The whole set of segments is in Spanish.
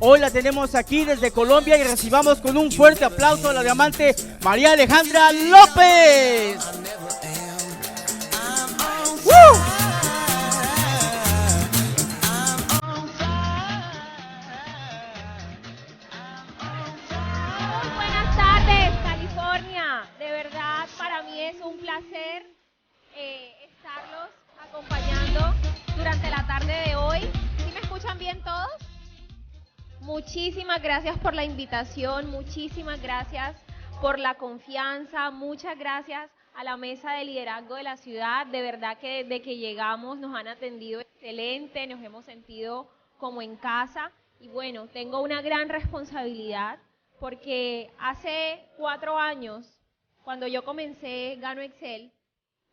Hoy la tenemos aquí desde Colombia y recibamos con un fuerte aplauso a la diamante María Alejandra López. Buenas tardes, California. De verdad, para mí es un placer estarlos acompañando durante la tarde de hoy. ¿Sí me escuchan bien todos? Muchísimas gracias por la invitación, muchísimas gracias por la confianza, muchas gracias a la mesa de liderazgo de la ciudad. De verdad que desde que llegamos nos han atendido excelente, nos hemos sentido como en casa. Y bueno, tengo una gran responsabilidad porque hace 4 años, cuando yo comencé Gano Excel,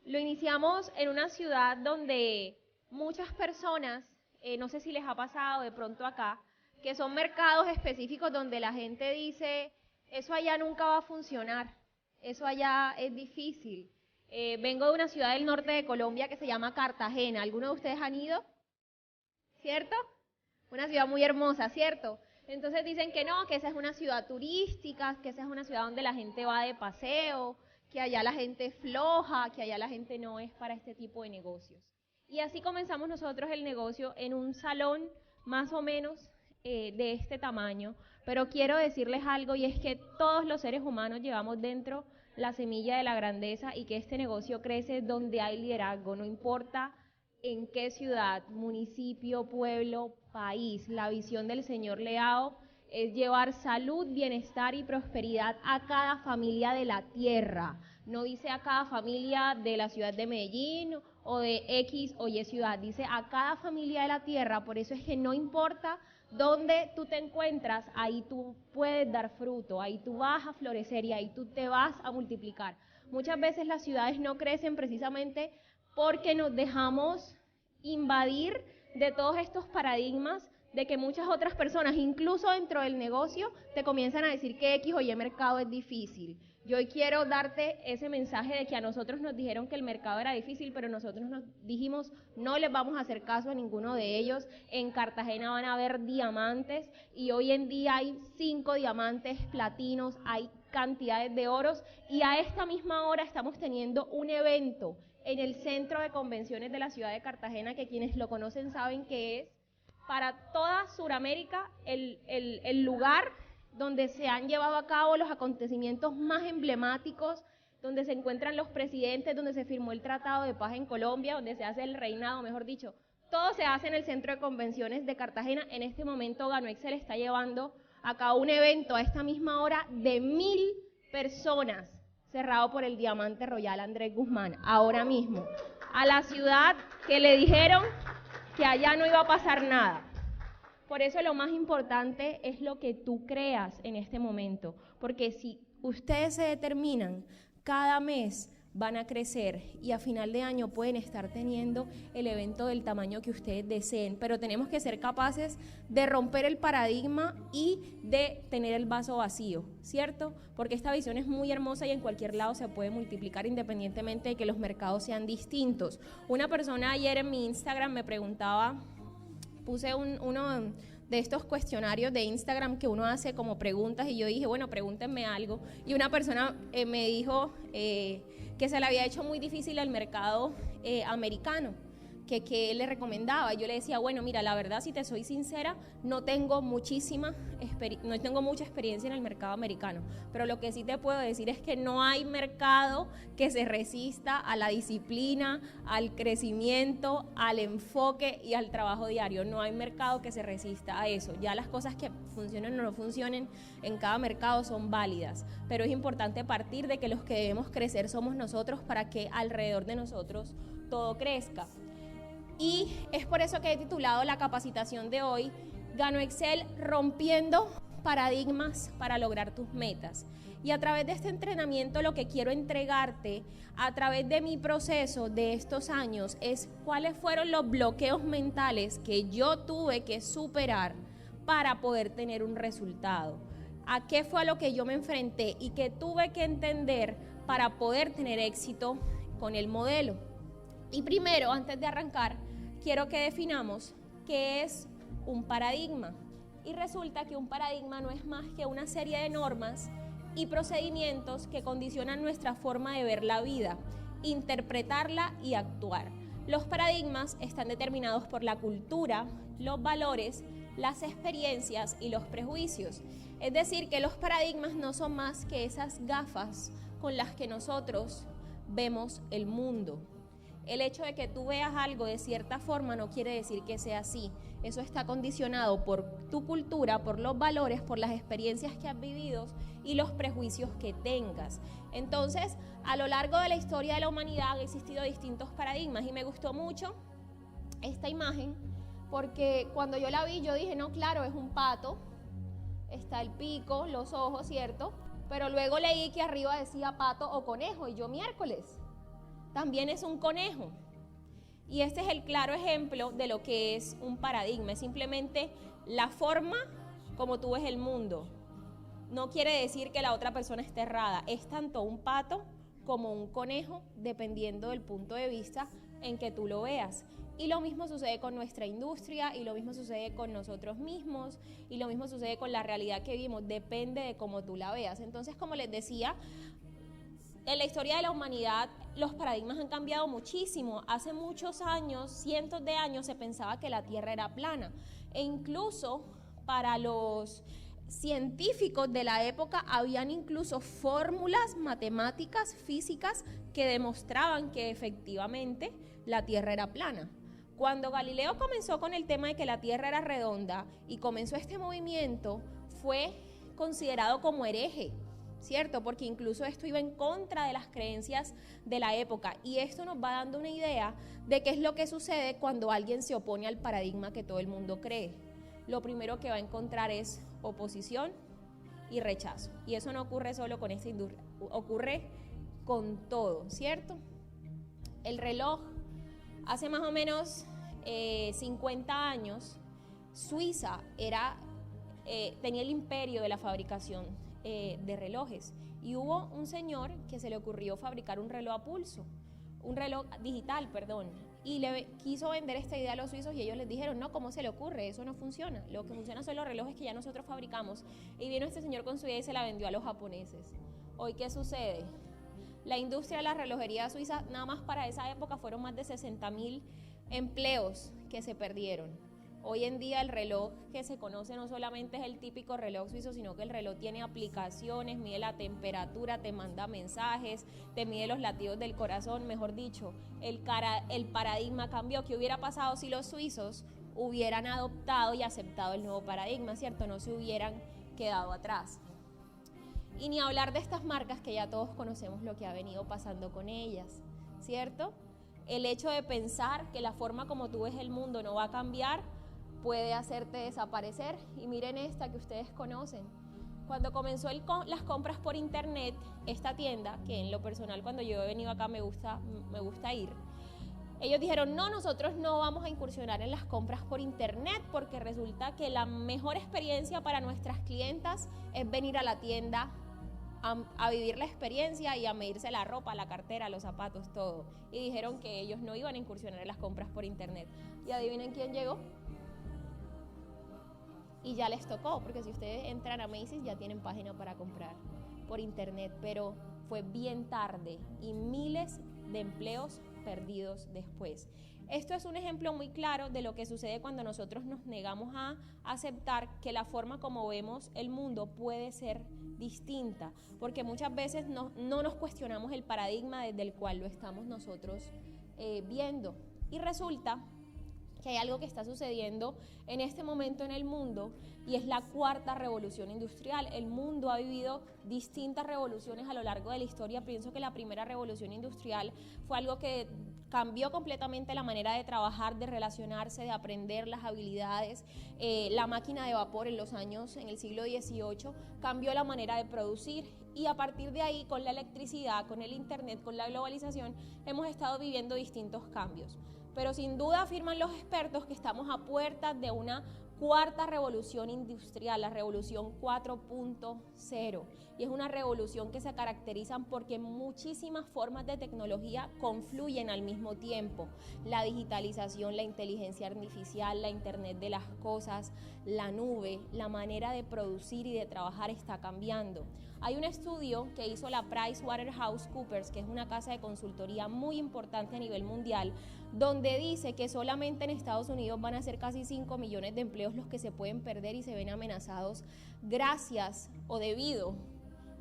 lo iniciamos en una ciudad donde muchas personas, no sé si les ha pasado de pronto acá, que son mercados específicos donde la gente dice, eso allá nunca va a funcionar, eso allá es difícil. Vengo de una ciudad del norte de Colombia que se llama Cartagena. ¿Algunos de ustedes han ido? ¿Cierto? Una ciudad muy hermosa, ¿cierto? Entonces dicen que no, que esa es una ciudad turística, que esa es una ciudad donde la gente va de paseo, que allá la gente es floja, que allá la gente no es para este tipo de negocios. Y así comenzamos nosotros el negocio en un salón más o menos de este tamaño, pero quiero decirles algo, y es que todos los seres humanos llevamos dentro la semilla de la grandeza y que este negocio crece donde hay liderazgo, no importa en qué ciudad, municipio, pueblo, país. La visión del señor Leao es llevar salud, bienestar y prosperidad a cada familia de la tierra. No dice a cada familia de la ciudad de Medellín o de X o Y ciudad, dice a cada familia de la tierra. Por eso es que no importa dónde tú te encuentras, ahí tú puedes dar fruto, ahí tú vas a florecer y ahí tú te vas a multiplicar. Muchas veces las ciudades no crecen precisamente porque nos dejamos invadir de todos estos paradigmas de que muchas otras personas, incluso dentro del negocio, te comienzan a decir que X o Y mercado es difícil. Yo hoy quiero darte ese mensaje de que a nosotros nos dijeron que el mercado era difícil, pero nosotros nos dijimos, no les vamos a hacer caso a ninguno de ellos. En Cartagena van a haber diamantes y hoy en día hay 5 diamantes platinos, hay cantidades de oros, y a esta misma hora estamos teniendo un evento en el centro de convenciones de la ciudad de Cartagena, que quienes lo conocen saben que es para toda Sudamérica el lugar donde se han llevado a cabo los acontecimientos más emblemáticos, donde se encuentran los presidentes, donde se firmó el Tratado de Paz en Colombia, donde se hace el reinado, mejor dicho. Todo se hace en el centro de convenciones de Cartagena. En este momento Gano Excel está llevando a cabo un evento a esta misma hora de 1000 personas, cerrado por el Diamante Royal Andrés Guzmán, ahora mismo, a la ciudad que le dijeron que allá no iba a pasar nada. Por eso lo más importante es lo que tú creas en este momento, porque si ustedes se determinan, cada mes van a crecer y a final de año pueden estar teniendo el evento del tamaño que ustedes deseen, pero tenemos que ser capaces de romper el paradigma y de tener el vaso vacío, ¿cierto? Porque esta visión es muy hermosa y en cualquier lado se puede multiplicar independientemente de que los mercados sean distintos. Una persona ayer en mi Instagram me preguntaba, puse uno de estos cuestionarios de Instagram que uno hace como preguntas, y yo dije, bueno, pregúntenme algo, y una persona me dijo que se le había hecho muy difícil el mercado americano, que le recomendaba. Yo le decía, bueno, mira, la verdad, si te soy sincera, no tengo mucha experiencia en el mercado americano, pero lo que sí te puedo decir es que no hay mercado que se resista a la disciplina, al crecimiento, al enfoque y al trabajo diario. No hay mercado que se resista a eso. Ya las cosas que funcionen o no funcionen en cada mercado son válidas, pero es importante partir de que los que debemos crecer somos nosotros para que alrededor de nosotros todo crezca. Y es por eso que he titulado la capacitación de hoy, Gano Excel, rompiendo paradigmas para lograr tus metas. Y a través de este entrenamiento lo que quiero entregarte a través de mi proceso de estos años es cuáles fueron los bloqueos mentales que yo tuve que superar para poder tener un resultado. A qué fue a lo que yo me enfrenté y que tuve que entender para poder tener éxito con el modelo. Y primero, antes de arrancar, quiero que definamos qué es un paradigma. Y resulta que un paradigma no es más que una serie de normas y procedimientos que condicionan nuestra forma de ver la vida, interpretarla y actuar. Los paradigmas están determinados por la cultura, los valores, las experiencias y los prejuicios. Es decir, que los paradigmas no son más que esas gafas con las que nosotros vemos el mundo. El hecho de que tú veas algo de cierta forma no quiere decir que sea así. Eso está condicionado por tu cultura, por los valores, por las experiencias que has vivido y los prejuicios que tengas. Entonces, a lo largo de la historia de la humanidad han existido distintos paradigmas y me gustó mucho esta imagen porque cuando yo la vi yo dije, no, claro, es un pato, está el pico, los ojos, ¿cierto? Pero luego leí que arriba decía pato o conejo y yo miércoles. También es un conejo. Y este es el claro ejemplo de lo que es un paradigma. Es simplemente la forma como tú ves el mundo. No quiere decir que la otra persona esté errada. Es tanto un pato como un conejo, dependiendo del punto de vista en que tú lo veas. Y lo mismo sucede con nuestra industria, y lo mismo sucede con nosotros mismos, y lo mismo sucede con la realidad que vivimos. Depende de cómo tú la veas. Entonces, como les decía, en la historia de la humanidad los paradigmas han cambiado muchísimo. Hace muchos años, cientos de años, se pensaba que la Tierra era plana. E incluso para los científicos de la época habían incluso fórmulas matemáticas, físicas, que demostraban que efectivamente la Tierra era plana. Cuando Galileo comenzó con el tema de que la Tierra era redonda y comenzó este movimiento, fue considerado como hereje, ¿cierto? Porque incluso esto iba en contra de las creencias de la época y esto nos va dando una idea de qué es lo que sucede cuando alguien se opone al paradigma que todo el mundo cree. Lo primero que va a encontrar es oposición y rechazo, y eso no ocurre solo con esta industria, ocurre con todo, ¿cierto? El reloj, hace más o menos 50 años, Suiza tenía el imperio de la fabricación de relojes, y hubo un señor que se le ocurrió fabricar un reloj a pulso, un reloj digital, perdón, y le quiso vender esta idea a los suizos y ellos les dijeron, no, ¿cómo se le ocurre? Eso no funciona, lo que funciona son los relojes que ya nosotros fabricamos. Y vino este señor con su idea y se la vendió a los japoneses. Hoy, ¿qué sucede? La industria de la relojería suiza, nada más para esa época fueron más de 60.000 empleos que se perdieron. Hoy en día el reloj que se conoce no solamente es el típico reloj suizo, sino que el reloj tiene aplicaciones, mide la temperatura, te manda mensajes, te mide los latidos del corazón. Mejor dicho, el paradigma cambió. ¿Qué hubiera pasado si los suizos hubieran adoptado y aceptado el nuevo paradigma, ¿cierto? No se hubieran quedado atrás. Y ni hablar de estas marcas que ya todos conocemos lo que ha venido pasando con ellas, ¿cierto? El hecho de pensar que la forma como tú ves el mundo no va a cambiar puede hacerte desaparecer. Y miren esta que ustedes conocen. Cuando comenzó las compras por internet, esta tienda, que en lo personal cuando yo he venido acá me gusta ir, ellos dijeron, no, nosotros no vamos a incursionar en las compras por internet porque resulta que la mejor experiencia para nuestras clientas es venir a la tienda a vivir la experiencia y a medirse la ropa, la cartera, los zapatos, todo. Y dijeron que ellos no iban a incursionar en las compras por internet. Y adivinen quién llegó. Y ya les tocó, porque si ustedes entran a Macy's ya tienen página para comprar por internet, pero fue bien tarde y miles de empleos perdidos después. Esto es un ejemplo muy claro de lo que sucede cuando nosotros nos negamos a aceptar que la forma como vemos el mundo puede ser distinta, porque muchas veces no nos cuestionamos el paradigma desde el cual lo estamos nosotros viendo. Y resulta que hay algo que está sucediendo en este momento en el mundo y es la cuarta revolución industrial. El mundo ha vivido distintas revoluciones a lo largo de la historia. Pienso que la primera revolución industrial fue algo que cambió completamente la manera de trabajar, de relacionarse, de aprender las habilidades. La máquina de vapor en el siglo XVIII cambió la manera de producir, y a partir de ahí, con la electricidad, con el internet, con la globalización, hemos estado viviendo distintos cambios. Pero sin duda afirman los expertos que estamos a puertas de una cuarta revolución industrial, la revolución 4.0, y es una revolución que se caracteriza porque muchísimas formas de tecnología confluyen al mismo tiempo. La digitalización, la inteligencia artificial, la Internet de las cosas, la nube, la manera de producir y de trabajar está cambiando. Hay un estudio que hizo la PricewaterhouseCoopers, que es una casa de consultoría muy importante a nivel mundial, donde dice que solamente en Estados Unidos van a ser casi 5 millones de empleos los que se pueden perder y se ven amenazados gracias o debido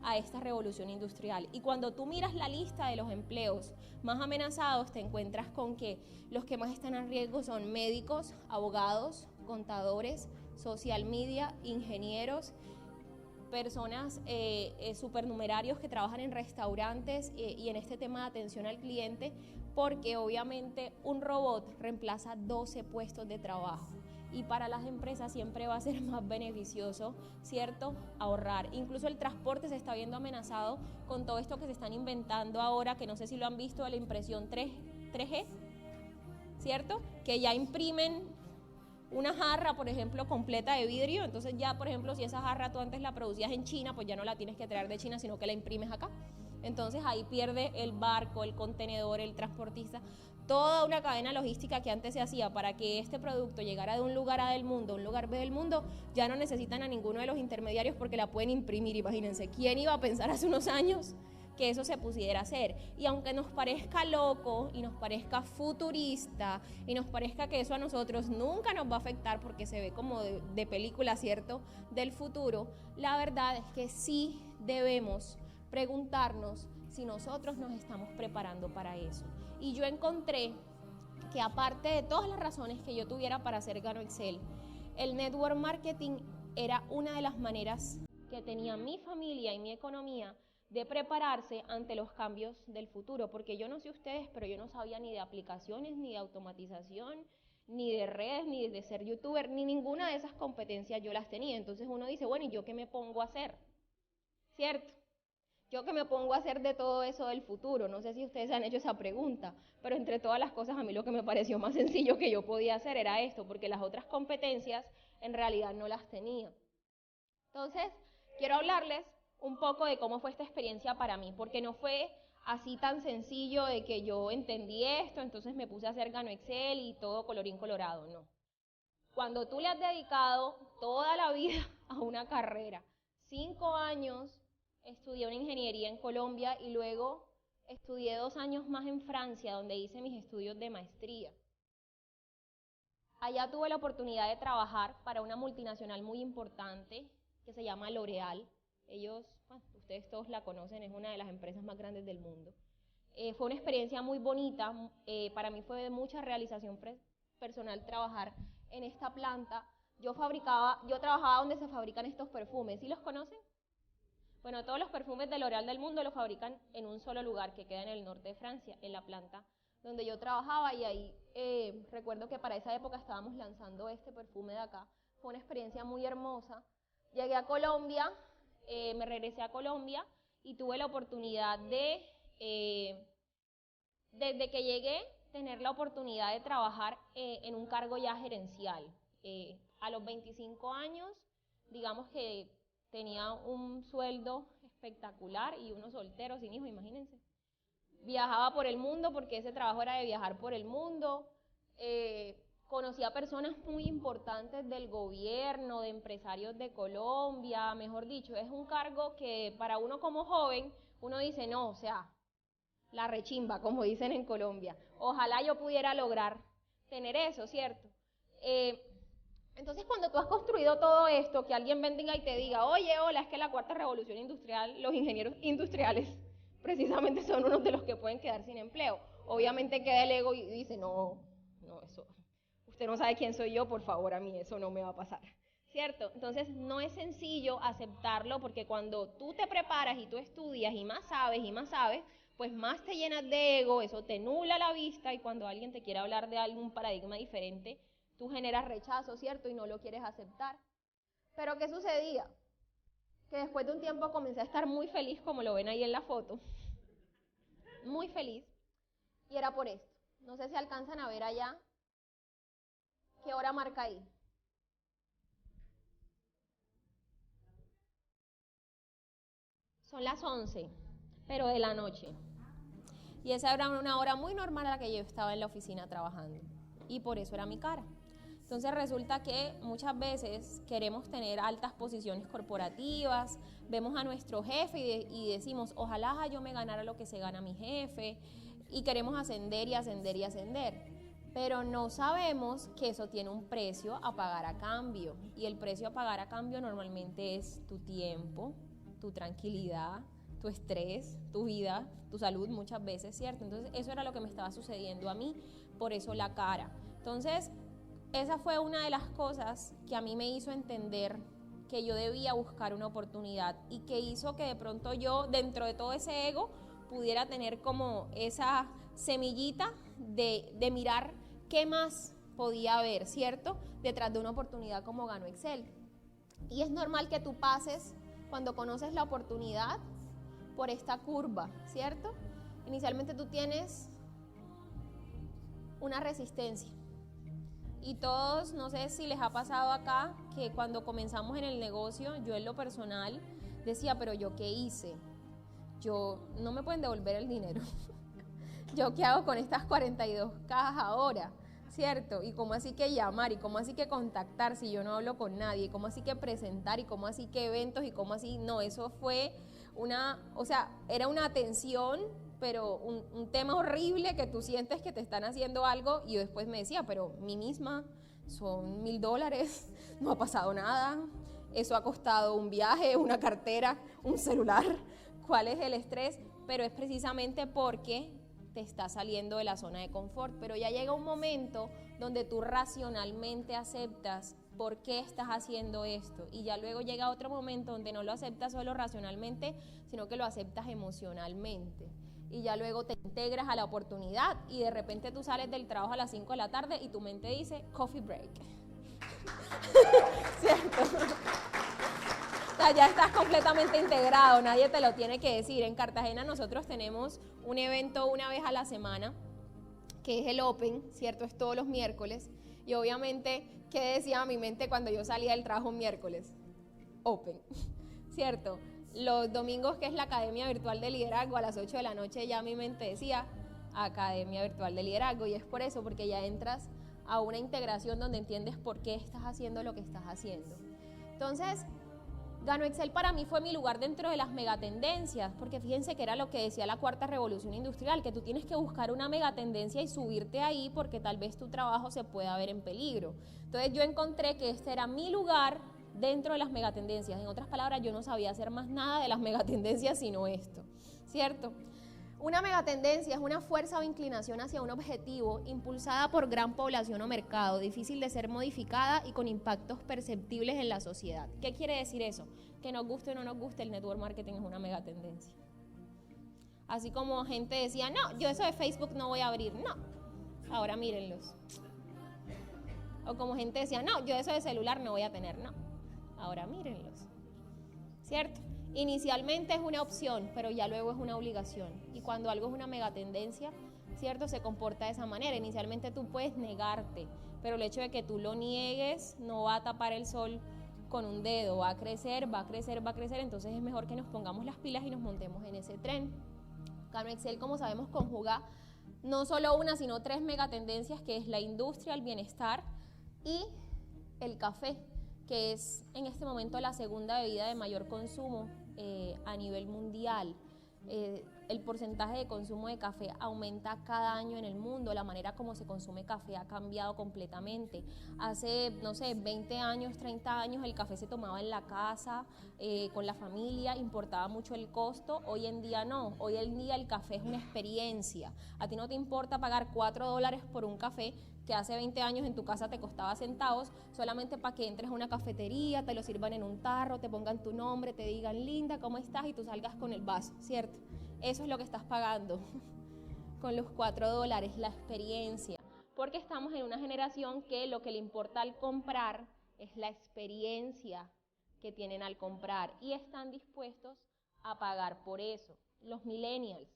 a esta revolución industrial. Y cuando tú miras la lista de los empleos más amenazados, te encuentras con que los que más están en riesgo son médicos, abogados, contadores, social media, ingenieros, personas supernumerarios que trabajan en restaurantes y en este tema de atención al cliente, porque obviamente un robot reemplaza 12 puestos de trabajo y para las empresas siempre va a ser más beneficioso, ¿cierto?, ahorrar. Incluso el transporte se está viendo amenazado con todo esto que se están inventando ahora, que no sé si lo han visto, de la impresión 3G, ¿cierto?, que ya imprimen una jarra, por ejemplo, completa de vidrio. Entonces ya, por ejemplo, si esa jarra tú antes la producías en China, pues ya no la tienes que traer de China, sino que la imprimes acá. Entonces ahí pierde el barco, el contenedor, el transportista, toda una cadena logística que antes se hacía para que este producto llegara de un lugar A del mundo a un lugar B del mundo. Ya no necesitan a ninguno de los intermediarios porque la pueden imprimir. Imagínense, ¿quién iba a pensar hace unos años que eso se pudiera hacer? Y aunque nos parezca loco y nos parezca futurista y nos parezca que eso a nosotros nunca nos va a afectar porque se ve como de película, ¿cierto?, del futuro, la verdad es que sí debemos preguntarnos si nosotros nos estamos preparando para eso. Y yo encontré que aparte de todas las razones que yo tuviera para hacer Gano Excel, el network marketing era una de las maneras que tenía mi familia y mi economía de prepararse ante los cambios del futuro, porque yo no sé ustedes, pero yo no sabía ni de aplicaciones, ni de automatización, ni de redes, ni de ser youtuber, ni ninguna de esas competencias yo las tenía. Entonces uno dice, bueno, ¿y yo qué me pongo a hacer? ¿Cierto? ¿Yo qué me pongo a hacer de todo eso del futuro? No sé si ustedes han hecho esa pregunta, pero entre todas las cosas a mí lo que me pareció más sencillo que yo podía hacer era esto, porque las otras competencias en realidad no las tenía. Entonces, quiero hablarles un poco de cómo fue esta experiencia para mí, porque no fue así tan sencillo de que yo entendí esto, entonces me puse a hacer Gano Excel y todo colorín colorado, no. Cuando tú le has dedicado toda la vida a una carrera, 5 años, estudié una ingeniería en Colombia y luego estudié 2 años más en Francia, donde hice mis estudios de maestría. Allá tuve la oportunidad de trabajar para una multinacional muy importante que se llama L'Oréal. Ellos, bueno, ustedes todos la conocen, es una de las empresas más grandes del mundo. Fue una experiencia muy bonita, para mí fue de mucha realización personal trabajar en esta planta. Yo trabajaba donde se fabrican estos perfumes, ¿sí los conocen? Bueno, todos los perfumes de L'Oréal del mundo los fabrican en un solo lugar que queda en el norte de Francia, en la planta donde yo trabajaba, y ahí recuerdo que para esa época estábamos lanzando este perfume de acá. Fue una experiencia muy hermosa. Llegué a Colombia, me regresé a Colombia y tuve la oportunidad desde que llegué, tener la oportunidad de trabajar en un cargo ya gerencial. A los 25 años, digamos que tenía un sueldo espectacular y uno soltero, sin hijos, imagínense. Viajaba por el mundo porque ese trabajo era de viajar por el mundo. Conocí a personas muy importantes del gobierno, de empresarios de Colombia, mejor dicho, es un cargo que para uno como joven, uno dice, no, o sea, la rechimba, como dicen en Colombia. Ojalá yo pudiera lograr tener eso, ¿cierto? Entonces, cuando tú has construido todo esto, que alguien venga y te diga, oye, hola, es que la cuarta revolución industrial, los ingenieros industriales precisamente son unos de los que pueden quedar sin empleo. Obviamente queda el ego y dice, no, eso, usted no sabe quién soy yo, por favor, a mí eso no me va a pasar, ¿cierto? Entonces, no es sencillo aceptarlo, porque cuando tú te preparas y tú estudias y más sabes, pues más te llenas de ego, eso te nubla la vista, y cuando alguien te quiere hablar de algún paradigma diferente, tú generas rechazo, ¿cierto? Y no lo quieres aceptar. Pero ¿qué sucedía? Que después de un tiempo comencé a estar muy feliz, como lo ven ahí en la foto, muy feliz, y era por esto. No sé si alcanzan a ver allá qué hora marca ahí. Son las 11, pero de la noche. Y esa era una hora muy normal a la que yo estaba en la oficina trabajando. Y por eso era mi cara. Entonces resulta que muchas veces queremos tener altas posiciones corporativas, vemos a nuestro jefe y decimos, ojalá yo me ganara lo que se gana mi jefe, y queremos ascender y ascender y ascender. Pero no sabemos que eso tiene un precio a pagar a cambio. Y el precio a pagar a cambio normalmente es tu tiempo, tu tranquilidad, tu estrés, tu vida, tu salud muchas veces, ¿cierto? Entonces eso era lo que me estaba sucediendo a mí, por eso la cara. Entonces esa fue una de las cosas que a mí me hizo entender que yo debía buscar una oportunidad y que hizo que de pronto yo, dentro de todo ese ego, pudiera tener como esa semillita de mirar qué más podía haber, ¿cierto? Detrás de una oportunidad como Gano Excel. Y es normal que tú pases, cuando conoces la oportunidad, por esta curva, ¿cierto? Inicialmente tú tienes una resistencia. Y todos, no sé si les ha pasado acá, que cuando comenzamos en el negocio, yo en lo personal decía, pero ¿yo qué hice? Yo, no me pueden devolver el dinero. ¿Yo qué hago con estas 42 cajas ahora? ¿Cierto? Y cómo así que llamar, y cómo así que contactar si yo no hablo con nadie, y cómo así que presentar, y cómo así que eventos, y cómo así, no, eso fue era una tensión, pero un tema horrible que tú sientes que te están haciendo algo, y yo después me decía, pero mí misma, son $1000, no ha pasado nada, eso ha costado un viaje, una cartera, un celular, ¿cuál es el estrés? Pero es precisamente porque te está saliendo de la zona de confort, pero ya llega un momento donde tú racionalmente aceptas por qué estás haciendo esto, y ya luego llega otro momento donde no lo aceptas solo racionalmente, sino que lo aceptas emocionalmente, y ya luego te integras a la oportunidad, y de repente tú sales del trabajo a las 5 de la tarde y tu mente dice, coffee break. ¿Cierto? O sea, ya estás completamente integrado, nadie te lo tiene que decir. En Cartagena nosotros tenemos un evento una vez a la semana, que es el Open, ¿cierto? Es todos los miércoles. Y obviamente, ¿qué decía mi mente cuando yo salía del trabajo un miércoles? Open, ¿cierto? Los domingos, que es la Academia Virtual de Liderazgo, a las 8 de la noche ya mi mente decía Academia Virtual de Liderazgo. Y es por eso, porque ya entras a una integración donde entiendes por qué estás haciendo lo que estás haciendo. Entonces, Gano Excel para mí fue mi lugar dentro de las megatendencias, porque fíjense que era lo que decía la cuarta revolución industrial, que tú tienes que buscar una megatendencia y subirte ahí porque tal vez tu trabajo se pueda ver en peligro. Entonces yo encontré que este era mi lugar dentro de las megatendencias. En otras palabras, yo no sabía hacer más nada de las megatendencias sino esto, ¿cierto? Una megatendencia es una fuerza o inclinación hacia un objetivo impulsada por gran población o mercado, difícil de ser modificada y con impactos perceptibles en la sociedad. ¿Qué quiere decir eso? Que nos guste o no nos guste, el network marketing es una megatendencia. Así como gente decía, no, yo eso de Facebook no voy a abrir, no, ahora mírenlos. O como gente decía, no, yo eso de celular no voy a tener, no, ahora mírenlos. ¿Cierto? Inicialmente es una opción, pero ya luego es una obligación. Y cuando algo es una megatendencia, ¿cierto? Se comporta de esa manera. Inicialmente tú puedes negarte, pero el hecho de que tú lo niegues no va a tapar el sol con un dedo. Va a crecer, va a crecer, va a crecer. Entonces es mejor que nos pongamos las pilas y nos montemos en ese tren. Gano Excel, como sabemos, conjuga no solo una, sino 3 megatendencias, que es la industria, el bienestar y el café, que es en este momento la segunda bebida de mayor consumo a nivel mundial. El porcentaje de consumo de café aumenta cada año en el mundo, la manera como se consume café ha cambiado completamente. Hace, no sé, 20 años, 30 años el café se tomaba en la casa, con la familia, importaba mucho el costo. Hoy en día no, hoy en día el café es una experiencia. A ti no te importa pagar $4 por un café que hace 20 años en tu casa te costaba centavos, solamente para que entres a una cafetería, te lo sirvan en un tarro, te pongan tu nombre, te digan, linda, ¿cómo estás? Y tú salgas con el vaso, ¿cierto? Eso es lo que estás pagando con los $4, la experiencia. Porque estamos en una generación que lo que le importa al comprar es la experiencia que tienen al comprar y están dispuestos a pagar por eso. Los millennials,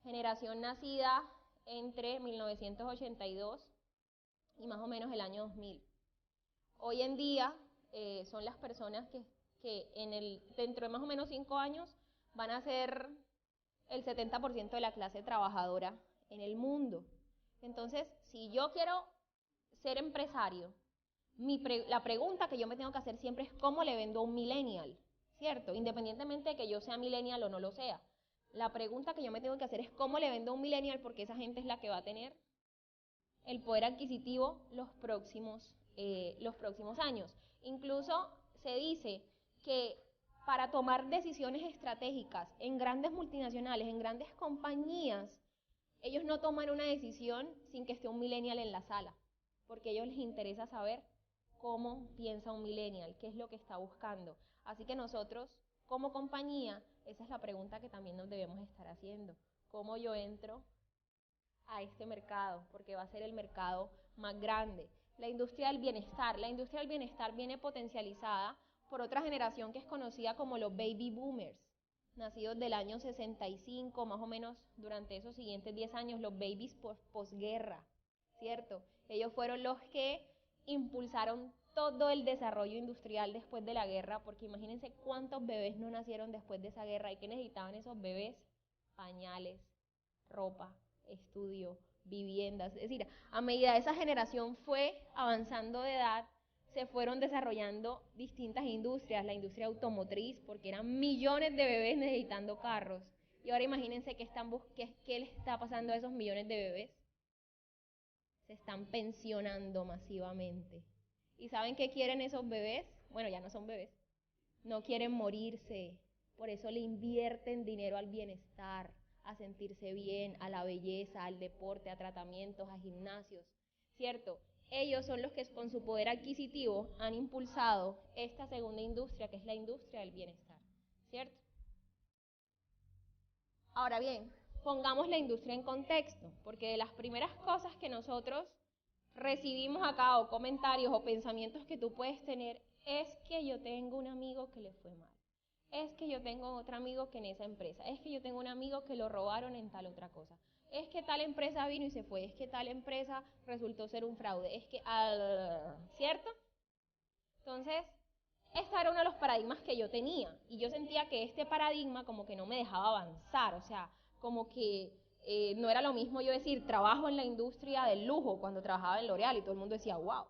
generación nacida entre 1982 y más o menos el año 2000. Hoy en día son las personas que dentro de más o menos 5 años van a ser el 70% de la clase trabajadora en el mundo. Entonces, si yo quiero ser empresario, la pregunta que yo me tengo que hacer siempre es ¿cómo le vendo a un millennial? ¿Cierto? Independientemente de que yo sea millennial o no lo sea. La pregunta que yo me tengo que hacer es ¿cómo le vendo a un millennial? Porque esa gente es la que va a tener el poder adquisitivo los próximos años. Incluso se dice que para tomar decisiones estratégicas en grandes multinacionales, en grandes compañías, ellos no toman una decisión sin que esté un millennial en la sala, porque a ellos les interesa saber cómo piensa un millennial, qué es lo que está buscando. Así que nosotros, como compañía, esa es la pregunta que también nos debemos estar haciendo. ¿Cómo yo entro a este mercado? Porque va a ser el mercado más grande. La industria del bienestar viene potencializada por otra generación que es conocida como los baby boomers, nacidos del año 65, más o menos durante esos siguientes 10 años, los babies posguerra, ¿cierto? Ellos fueron los que impulsaron todo el desarrollo industrial después de la guerra, porque imagínense cuántos bebés no nacieron después de esa guerra y qué necesitaban esos bebés: pañales, ropa, estudio, viviendas. Es decir, a medida que esa generación fue avanzando de edad, se fueron desarrollando distintas industrias, la industria automotriz, porque eran millones de bebés necesitando carros. Y ahora imagínense qué les está pasando a esos millones de bebés. Se están pensionando masivamente. ¿Y saben qué quieren esos bebés? Bueno, ya no son bebés. No quieren morirse. Por eso le invierten dinero al bienestar, a sentirse bien, a la belleza, al deporte, a tratamientos, a gimnasios, ¿cierto? Ellos son los que con su poder adquisitivo han impulsado esta segunda industria, que es la industria del bienestar, ¿cierto? Ahora bien, pongamos la industria en contexto, porque de las primeras cosas que nosotros recibimos acá, o comentarios o pensamientos que tú puedes tener, es que yo tengo un amigo que le fue mal, es que yo tengo otro amigo que en esa empresa, es que yo tengo un amigo que lo robaron en tal otra cosa, es que tal empresa vino y se fue, es que tal empresa resultó ser un fraude, es que... ¿cierto? Entonces, este era uno de los paradigmas que yo tenía, y yo sentía que este paradigma como que no me dejaba avanzar, o sea, como que no era lo mismo yo decir, trabajo en la industria del lujo cuando trabajaba en L'Oreal y todo el mundo decía, wow,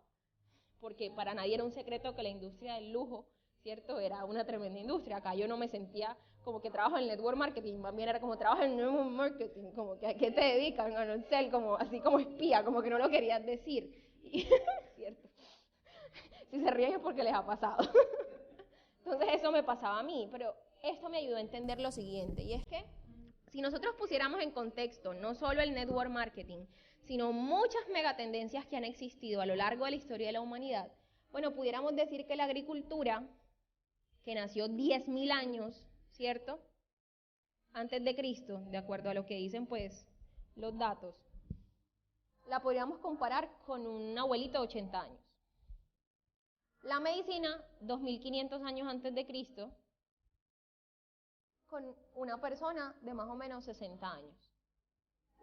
porque para nadie era un secreto que la industria del lujo, ¿cierto?, era una tremenda industria. Acá yo no me sentía como que trabajo en el network marketing, más bien era como trabajo en el network marketing, como que ¿a qué te dedican? A no ser como, así como espía, como que no lo querías decir, ¿cierto? Si se ríen es porque les ha pasado. Entonces eso me pasaba a mí, pero esto me ayudó a entender lo siguiente, y es que si nosotros pusiéramos en contexto no solo el network marketing, sino muchas megatendencias que han existido a lo largo de la historia de la humanidad, bueno, pudiéramos decir que la agricultura, que nació 10.000 años, ¿cierto?, antes de Cristo, de acuerdo a lo que dicen pues los datos, la podríamos comparar con un abuelito de 80 años. La medicina, 2.500 años antes de Cristo, con una persona de más o menos 60 años.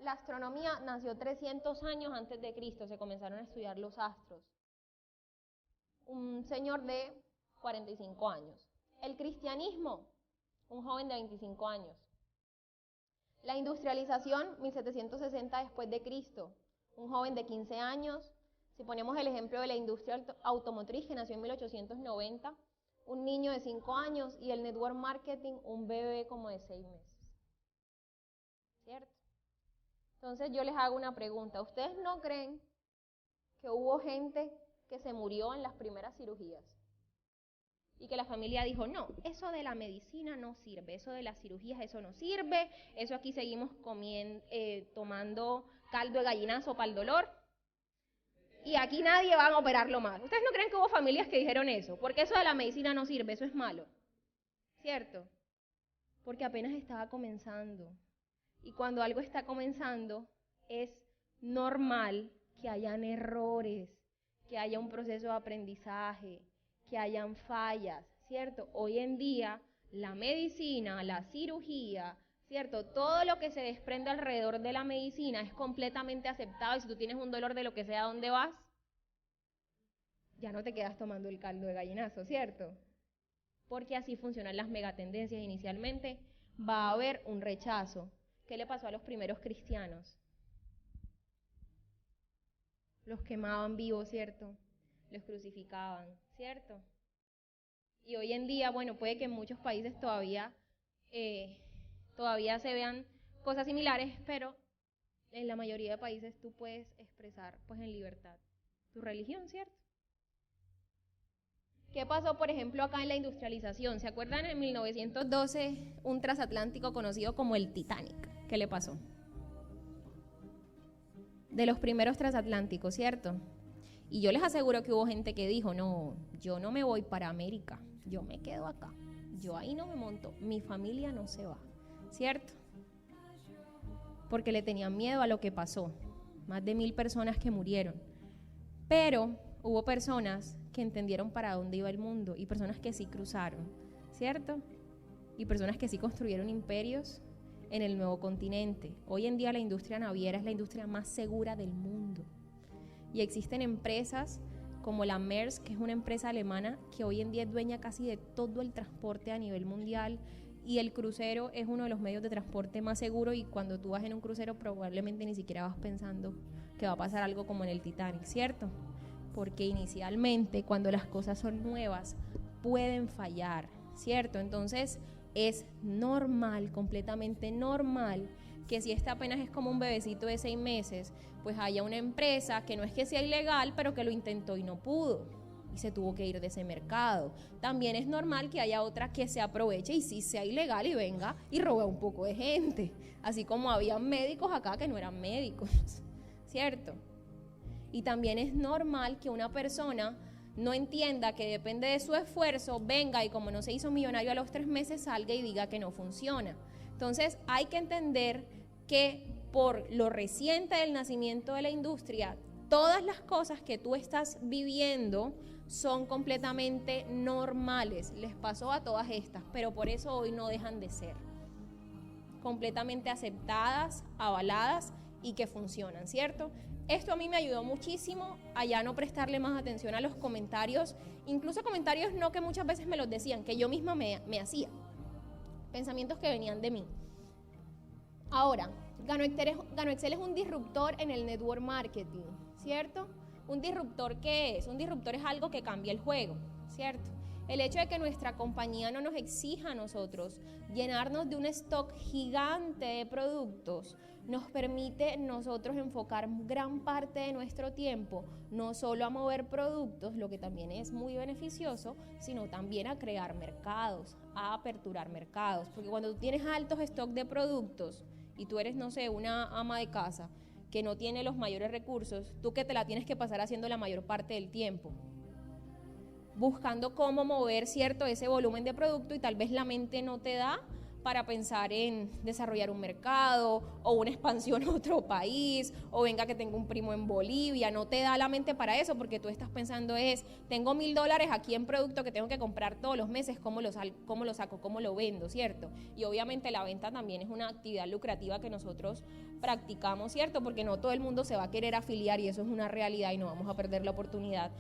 La astronomía nació 300 años antes de Cristo, se comenzaron a estudiar los astros. Un señor de 45 años. El cristianismo, un joven de 25 años. La industrialización, 1760 después de Cristo, un joven de 15 años. Si ponemos el ejemplo de la industria automotriz, que nació en 1890, un niño de 5 años, y el network marketing, un bebé como de 6 meses. ¿Cierto? Entonces yo les hago una pregunta. ¿Ustedes no creen que hubo gente que se murió en las primeras cirugías? Y que la familia dijo, no, eso de la medicina no sirve, eso de las cirugías, eso no sirve, eso aquí seguimos tomando caldo de gallinazo para el dolor, y aquí nadie va a operarlo más. ¿Ustedes no creen que hubo familias que dijeron eso? Porque eso de la medicina no sirve, eso es malo, ¿cierto? Porque apenas estaba comenzando. Y cuando algo está comenzando, es normal que hayan errores, que haya un proceso de aprendizaje, que hayan fallas, ¿cierto? Hoy en día, la medicina, la cirugía, ¿cierto? Todo lo que se desprende alrededor de la medicina es completamente aceptado, y si tú tienes un dolor de lo que sea, ¿a dónde vas? Ya no te quedas tomando el caldo de gallinazo, ¿cierto? Porque así funcionan las megatendencias inicialmente. va a haber un rechazo. ¿Qué le pasó a los primeros cristianos? Los quemaban vivos, ¿cierto? Los crucificaban, ¿cierto? Y hoy en día, bueno, puede que en muchos países todavía se vean cosas similares, pero en la mayoría de países tú puedes expresar, pues, en libertad tu religión, ¿cierto? ¿Qué pasó, por ejemplo, acá en la industrialización? ¿Se acuerdan en 1912 un transatlántico conocido como el Titanic? ¿Qué le pasó? De los primeros transatlánticos, ¿cierto? Y yo les aseguro que hubo gente que dijo, no, yo no me voy para América, yo me quedo acá, yo ahí no me monto, mi familia no se va, ¿cierto? Porque le tenían miedo a lo que pasó, más de 1000 personas que murieron, pero hubo personas que entendieron para dónde iba el mundo y personas que sí cruzaron, ¿cierto? Y personas que sí construyeron imperios en el nuevo continente. Hoy en día la industria naviera es la industria más segura del mundo. Y existen empresas como la Maersk, que es una empresa alemana que hoy en día es dueña casi de todo el transporte a nivel mundial, y el crucero es uno de los medios de transporte más seguros, y cuando tú vas en un crucero probablemente ni siquiera vas pensando que va a pasar algo como en el Titanic, ¿cierto? Porque inicialmente cuando las cosas son nuevas pueden fallar, ¿cierto? Entonces es normal, completamente normal, que si este apenas es como un bebecito de 6 meses, pues haya una empresa que no es que sea ilegal, pero que lo intentó y no pudo, y se tuvo que ir de ese mercado. También es normal que haya otra que se aproveche y sí sea ilegal y venga y robe un poco de gente, así como había médicos acá que no eran médicos, ¿cierto? Y también es normal que una persona no entienda que depende de su esfuerzo, venga y como no se hizo millonario a los 3 meses, salga y diga que no funciona. Entonces hay que entender que por lo reciente del nacimiento de la industria, todas las cosas que tú estás viviendo son completamente normales. Les pasó a todas estas, pero por eso hoy no dejan de ser completamente aceptadas, avaladas y que funcionan, ¿cierto? Esto a mí me ayudó muchísimo a ya no prestarle más atención a los comentarios, incluso comentarios no que muchas veces me los decían, que yo misma me hacía, pensamientos que venían de mí. Ahora, GanoExcel es un disruptor en el network marketing, ¿cierto? ¿Un disruptor qué es? Un disruptor es algo que cambia el juego, ¿cierto? El hecho de que nuestra compañía no nos exija a nosotros llenarnos de un stock gigante de productos nos permite nosotros enfocar gran parte de nuestro tiempo no solo a mover productos, lo que también es muy beneficioso, sino también a crear mercados, a aperturar mercados, porque cuando tú tienes altos stock de productos y tú eres, no sé, una ama de casa que no tiene los mayores recursos, tú que te la tienes que pasar haciendo la mayor parte del tiempo, buscando cómo mover, ¿cierto?, ese volumen de producto, y tal vez la mente no te da para pensar en desarrollar un mercado o una expansión a otro país, o venga que tengo un primo en Bolivia, no te da la mente para eso porque tú estás pensando tengo $1000 aquí en producto que tengo que comprar todos los meses, ¿cómo lo saco, cómo lo vendo, ¿cierto? Y obviamente la venta también es una actividad lucrativa que nosotros practicamos, ¿cierto? Porque no todo el mundo se va a querer afiliar y eso es una realidad y no vamos a perder la oportunidad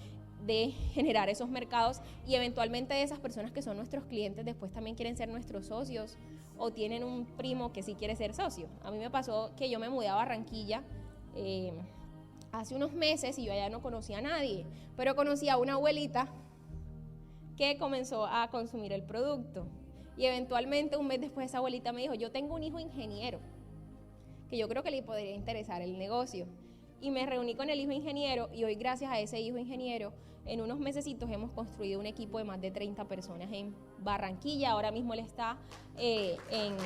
de generar esos mercados, y eventualmente de esas personas que son nuestros clientes después también quieren ser nuestros socios o tienen un primo que sí quiere ser socio. A mí me pasó que yo me mudé a Barranquilla hace unos meses y yo allá no conocía a nadie, pero conocí a una abuelita que comenzó a consumir el producto, y eventualmente un mes después esa abuelita me dijo, yo tengo un hijo ingeniero que yo creo que le podría interesar el negocio. Y me reuní con el hijo ingeniero, y hoy gracias a ese hijo ingeniero, en unos mesecitos hemos construido un equipo de más de 30 personas en Barranquilla. Ahora mismo él está en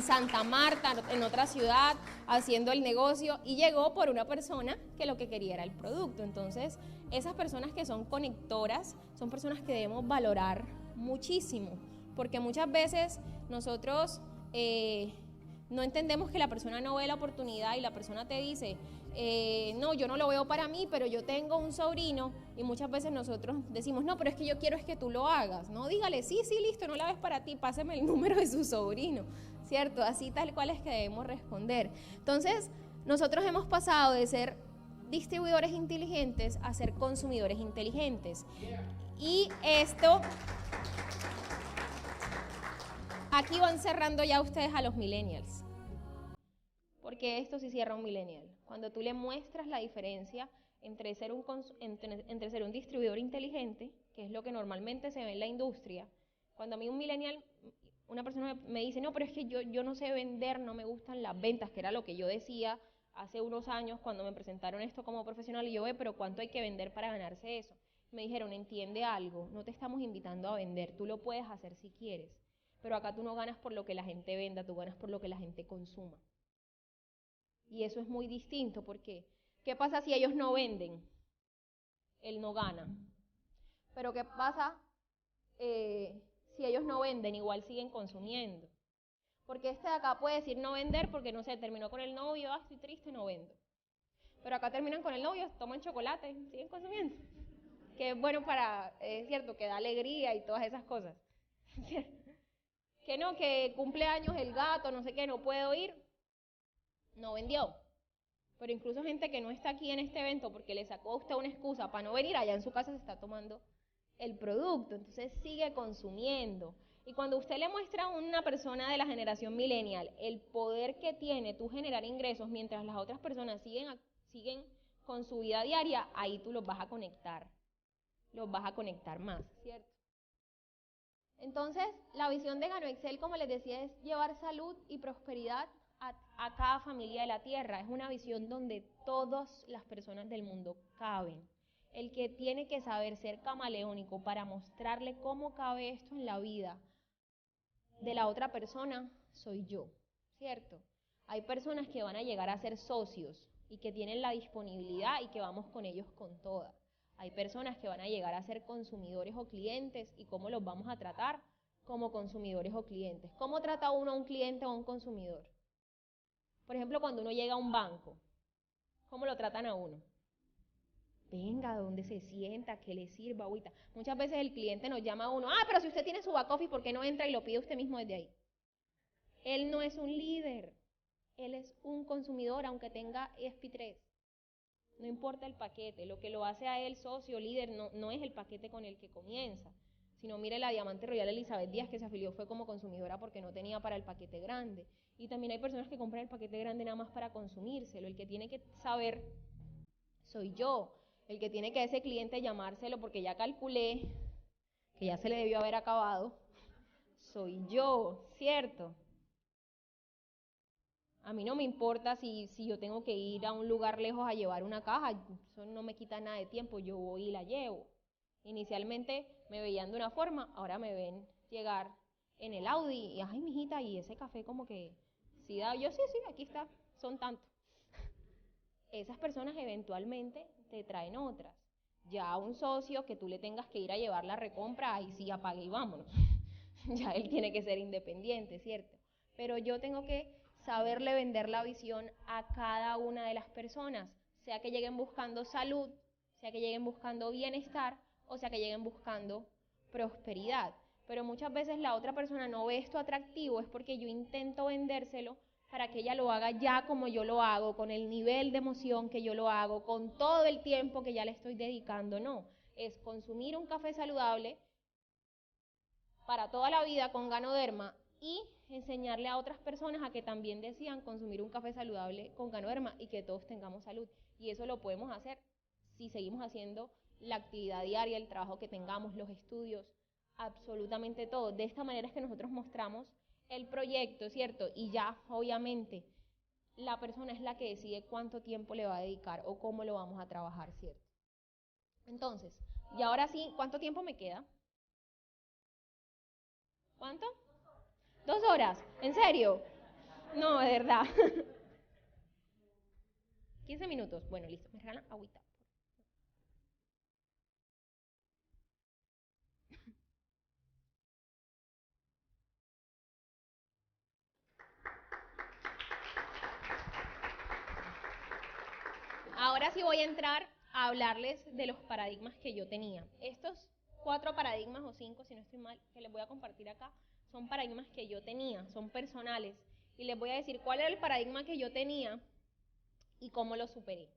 Santa Marta, en otra ciudad, haciendo el negocio, y llegó por una persona que lo que quería era el producto. Entonces, esas personas que son conectoras son personas que debemos valorar muchísimo, porque muchas veces nosotros no entendemos que la persona no ve la oportunidad y la persona te dice, no, yo no lo veo para mí, pero yo tengo un sobrino, y muchas veces nosotros decimos, no, pero es que yo quiero es que tú lo hagas, no, dígale, sí, listo, no la ves para ti, páseme el número de su sobrino, ¿cierto? Así tal cual es que debemos responder. Entonces, nosotros hemos pasado de ser distribuidores inteligentes a ser consumidores inteligentes, y esto Aquí van cerrando ya ustedes a los millennials. Porque esto sí cierra un millennial. Cuando tú le muestras la diferencia entre ser un distribuidor inteligente, que es lo que normalmente se ve en la industria. Cuando a mí un millennial, una persona me dice, no, pero es que yo no sé vender, no me gustan las ventas, que era lo que yo decía hace unos años cuando me presentaron esto como profesional, y yo, pero ¿cuánto hay que vender para ganarse eso? Me dijeron, entiende algo, no te estamos invitando a vender, tú lo puedes hacer si quieres, pero acá tú no ganas por lo que la gente venda, tú ganas por lo que la gente consuma. Y eso es muy distinto, porque ¿qué pasa si ellos no venden? Él no gana. Pero ¿qué pasa si ellos no venden? Igual siguen consumiendo. Porque este de acá puede decir no vender porque, no sé, terminó con el novio, estoy triste, no vendo. Pero acá terminan con el novio, toman chocolate, siguen consumiendo. Que es bueno para, es cierto, que da alegría y todas esas cosas. Que no, que cumpleaños el gato, no sé qué, no puedo ir, no vendió. Pero incluso gente que no está aquí en este evento porque le sacó a usted una excusa para no venir, allá en su casa se está tomando el producto, entonces sigue consumiendo. Y cuando usted le muestra a una persona de la generación millennial el poder que tiene tú generar ingresos mientras las otras personas siguen con su vida diaria, ahí tú los vas a conectar más, ¿cierto? Entonces, la visión de Gano Excel, como les decía, es llevar salud y prosperidad a cada familia de la tierra. Es una visión donde todas las personas del mundo caben. El que tiene que saber ser camaleónico para mostrarle cómo cabe esto en la vida de la otra persona, soy yo, ¿cierto? Hay personas que van a llegar a ser socios y que tienen la disponibilidad y que vamos con ellos con toda. Hay personas que van a llegar a ser consumidores o clientes, y cómo los vamos a tratar como consumidores o clientes. ¿Cómo trata uno a un cliente o a un consumidor? Por ejemplo, cuando uno llega a un banco, ¿cómo lo tratan a uno? Venga, ¿dónde se sienta? ¿Qué le sirva agüita? Muchas veces el cliente nos llama a uno, pero si usted tiene su back office, ¿por qué no entra y lo pide usted mismo desde ahí? Él no es un líder, él es un consumidor, aunque tenga ESPI3. No importa el paquete, lo que lo hace a él socio, líder, no es el paquete con el que comienza, sino mire la Diamante Royal Elizabeth Díaz, que se afilió fue como consumidora porque no tenía para el paquete grande. Y también hay personas que compran el paquete grande nada más para consumírselo. El que tiene que saber soy yo, el que tiene que ese cliente llamárselo porque ya calculé que ya se le debió haber acabado, soy yo, ¿cierto? A mí no me importa si yo tengo que ir a un lugar lejos a llevar una caja, eso no me quita nada de tiempo, yo voy y la llevo. Inicialmente me veían de una forma, ahora me ven llegar en el Audi y, ay, mijita, y ese café como que, sí da, yo sí, aquí está, son tantos. Esas personas eventualmente te traen otras. Ya un socio que tú le tengas que ir a llevar la recompra, ahí sí apague y vámonos. Ya él tiene que ser independiente, ¿cierto? Pero yo tengo que saberle vender la visión a cada una de las personas, sea que lleguen buscando salud, sea que lleguen buscando bienestar, o sea que lleguen buscando prosperidad. Pero muchas veces la otra persona no ve esto atractivo, es porque yo intento vendérselo para que ella lo haga ya como yo lo hago, con el nivel de emoción que yo lo hago, con todo el tiempo que ya le estoy dedicando. No, es consumir un café saludable para toda la vida con Ganoderma y enseñarle a otras personas a que también decidan consumir un café saludable con Ganoderma y que todos tengamos salud. Y eso lo podemos hacer si seguimos haciendo la actividad diaria, el trabajo que tengamos, los estudios, absolutamente todo. De esta manera es que nosotros mostramos el proyecto, ¿cierto? Y ya, obviamente, la persona es la que decide cuánto tiempo le va a dedicar o cómo lo vamos a trabajar, ¿cierto? Entonces, y ahora sí, ¿cuánto tiempo me queda? ¿Cuánto? 2 horas, ¿en serio? No, de verdad. 15 minutos, bueno, listo, me regalan agüita. Ahora sí voy a entrar a hablarles de los paradigmas que yo tenía. Estos 4 paradigmas o 5, si no estoy mal, que les voy a compartir acá, son paradigmas que yo tenía, son personales. Y les voy a decir cuál era el paradigma que yo tenía y cómo lo superé,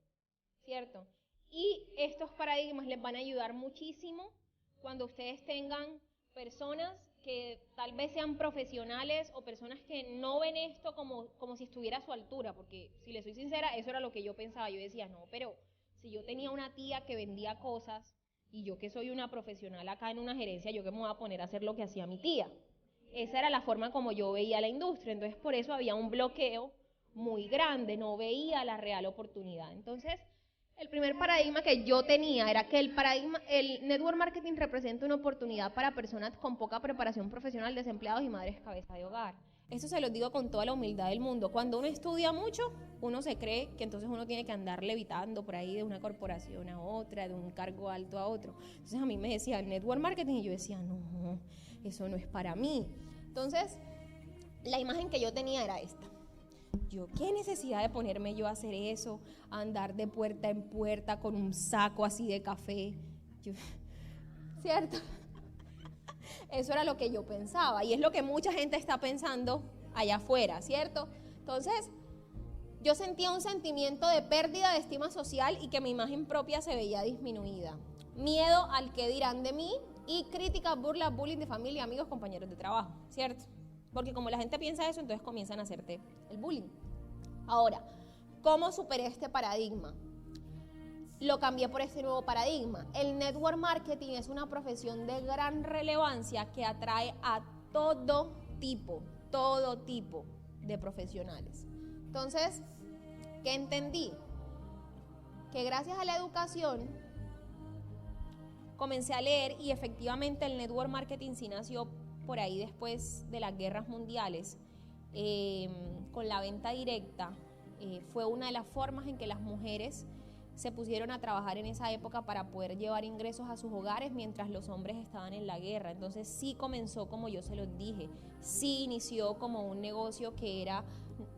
¿cierto? Y estos paradigmas les van a ayudar muchísimo cuando ustedes tengan personas que tal vez sean profesionales o personas que no ven esto como si estuviera a su altura, porque si le soy sincera, eso era lo que yo pensaba. Yo decía, no, pero si yo tenía una tía que vendía cosas y yo que soy una profesional acá en una gerencia, yo que me voy a poner a hacer lo que hacía mi tía. Esa era la forma como yo veía la industria, entonces por eso había un bloqueo muy grande, no veía la real oportunidad. Entonces, el primer paradigma que yo tenía era que el network marketing representa una oportunidad para personas con poca preparación profesional, desempleados y madres cabeza de hogar. Eso se los digo con toda la humildad del mundo. Cuando uno estudia mucho, uno se cree que entonces uno tiene que andar levitando por ahí de una corporación a otra, de un cargo alto a otro. Entonces a mí me decían network marketing y yo decía, no, eso no es para mí. Entonces, la imagen que yo tenía era esta. Yo, ¿qué necesidad de ponerme yo a hacer eso? A andar de puerta en puerta con un saco así de café. ¿Cierto? Eso era lo que yo pensaba y es lo que mucha gente está pensando allá afuera, ¿cierto? Entonces, yo sentía un sentimiento de pérdida de estima social y que mi imagen propia se veía disminuida. Miedo al que dirán de mí y críticas, burlas, bullying de familia, amigos, compañeros de trabajo, ¿cierto? Porque como la gente piensa eso, entonces comienzan a hacerte el bullying. Ahora, ¿cómo superé este paradigma? Lo cambié por este nuevo paradigma. El network marketing es una profesión de gran relevancia que atrae a todo tipo de profesionales. Entonces, ¿qué entendí? Que gracias a la educación comencé a leer y efectivamente el network marketing sí nació por ahí después de las guerras mundiales, con la venta directa. Fue una de las formas en que las mujeres se pusieron a trabajar en esa época para poder llevar ingresos a sus hogares mientras los hombres estaban en la guerra. Entonces sí comenzó como yo se los dije, sí inició como un negocio que era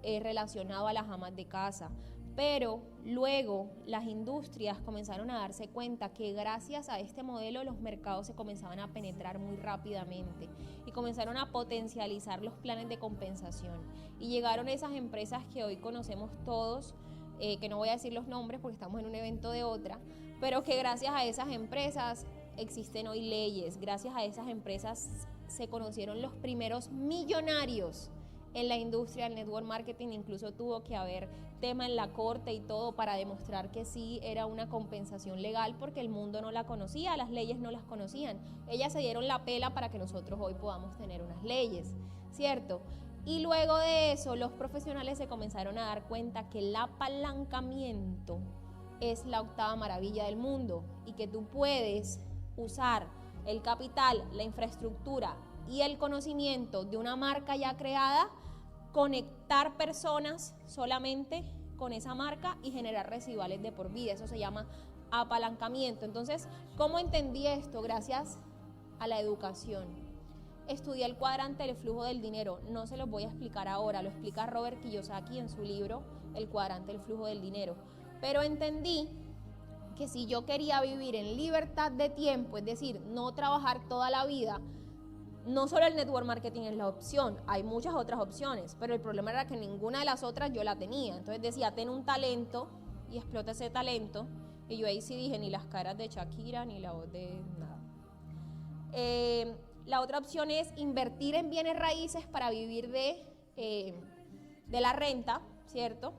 relacionado a las amas de casa. Pero luego las industrias comenzaron a darse cuenta que gracias a este modelo los mercados se comenzaban a penetrar muy rápidamente y comenzaron a potencializar los planes de compensación. Y llegaron esas empresas que hoy conocemos todos, que no voy a decir los nombres porque estamos en un evento de otra, pero que gracias a esas empresas existen hoy leyes, gracias a esas empresas se conocieron los primeros millonarios en la industria del network marketing. Incluso tuvo que haber tema en la corte y todo para demostrar que sí era una compensación legal porque el mundo no la conocía, las leyes no las conocían. Ellas se dieron la pela para que nosotros hoy podamos tener unas leyes, ¿cierto? Y luego de eso los profesionales se comenzaron a dar cuenta que el apalancamiento es la octava maravilla del mundo y que tú puedes usar el capital, la infraestructura y el conocimiento de una marca ya creada, conectar personas solamente con esa marca y generar residuales de por vida. Eso se llama apalancamiento. Entonces, ¿cómo entendí esto? Gracias a la educación. Estudié el cuadrante del flujo del dinero. No se los voy a explicar ahora, lo explica Robert Kiyosaki en su libro El cuadrante del flujo del dinero. Pero entendí que si yo quería vivir en libertad de tiempo, es decir, no trabajar toda la vida, no solo el network marketing es la opción, hay muchas otras opciones, pero el problema era que ninguna de las otras yo la tenía. Entonces decía, ten un talento y explota ese talento. Y yo ahí sí dije, ni las caras de Shakira, ni la voz de nada. La otra opción es invertir en bienes raíces para vivir de la renta, ¿cierto?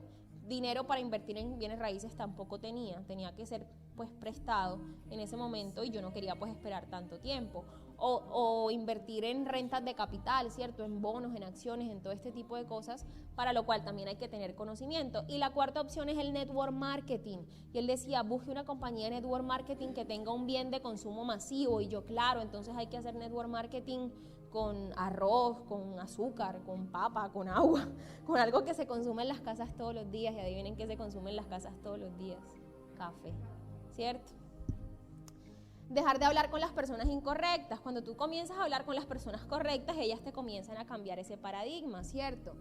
Dinero para invertir en bienes raíces tampoco tenía que ser pues prestado en ese momento y yo no quería pues esperar tanto tiempo. O invertir en rentas de capital, ¿cierto? En bonos, en acciones, en todo este tipo de cosas, para lo cual también hay que tener conocimiento. Y la cuarta opción es el network marketing. Y él decía, busque una compañía de network marketing que tenga un bien de consumo masivo. Y yo, claro, entonces hay que hacer network marketing con arroz, con azúcar, con papa, con agua, con algo que se consume en las casas todos los días. Y adivinen qué se consume en las casas todos los días. Café, ¿cierto? Dejar de hablar con las personas incorrectas. Cuando tú comienzas a hablar con las personas correctas, ellas te comienzan a cambiar ese paradigma, ¿cierto?